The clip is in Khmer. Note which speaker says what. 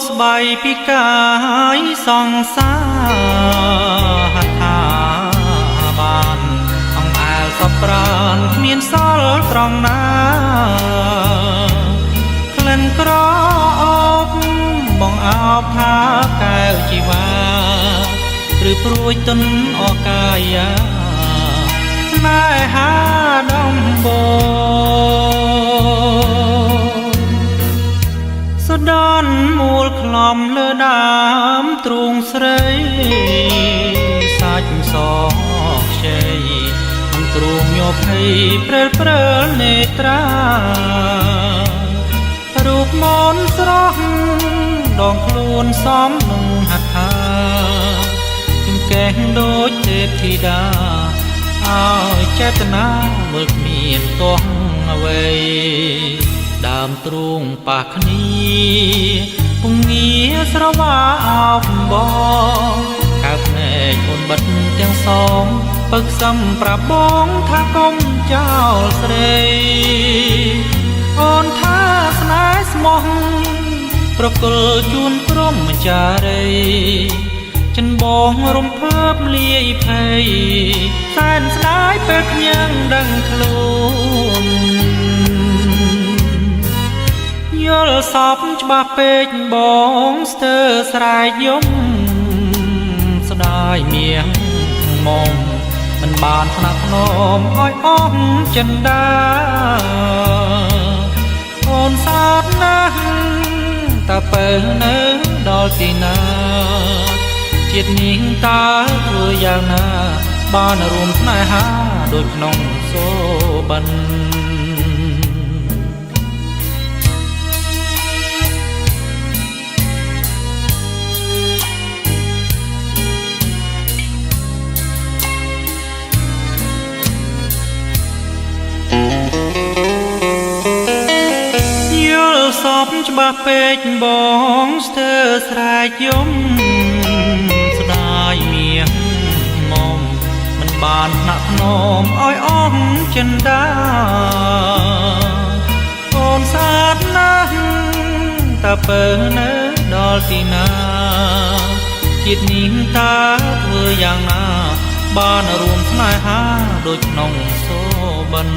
Speaker 1: ស្បៃពីកាយសង្សារថាបានអង្អែលសពប្រានគ្មានសល់ត្រង់ណាក្លិនក្រអូបបងអោបថាកែវជីវ៉ាឬព្រួយទុនអកាយាណែហាដំបូស្ដនមូលខ្លំលើដើមទ្រូងស្រីសាច់សខ្ចីមិនទ្រូងញភ័យព្រើលព្រើលនេត្រារូបមន្តស្រស់ដងខ្លួនសំនឹងហត្ថាជំកេះដូចទេពធីតាឲ្យចេតនាមើលគ្មានទាស់អ្វីដើមទ្រូងប៉ះគ្នាពងងារស្រវាអោបបងកើភ្នែកអូនបិទទាំងសងពឹកសំប្រាប់បងថាកុំចោលស្រីអូនថាស្នេហ៍ស្មោះប្រគល់ជូនព្រមចារីចិនបងរំភើបលាយភ័យសែនស្ដាយពេលញ៉ាំងដឹងខ្លួនយល់សពច្បាស់ពេកបងស្ទើរស្រែកយំស្ដាយមៀងមុំមិនបានថ្នាក់ថ្នមឲ្យអស់ចិនដាអូនសោតណាស់តើបើនៅដល់ទីណាជាតិនេះតើធ្វើយ៉ាងណាបានរួមស្នេហាដូចក្នុងសូបិនយល់សពច្បាស់ពេកបងស្ទើរស្រែកយំស្ដាយមៀងមុំមិនបានថ្នាក់ថ្នមឲ្យអស់ចិនដាអូនសាទណាស់តើបើនៅដល់ទីណាជាតិនេះតើធ្វើយ៉ាងណាបានរួមស្នេហាដូចក្នុងសូបិន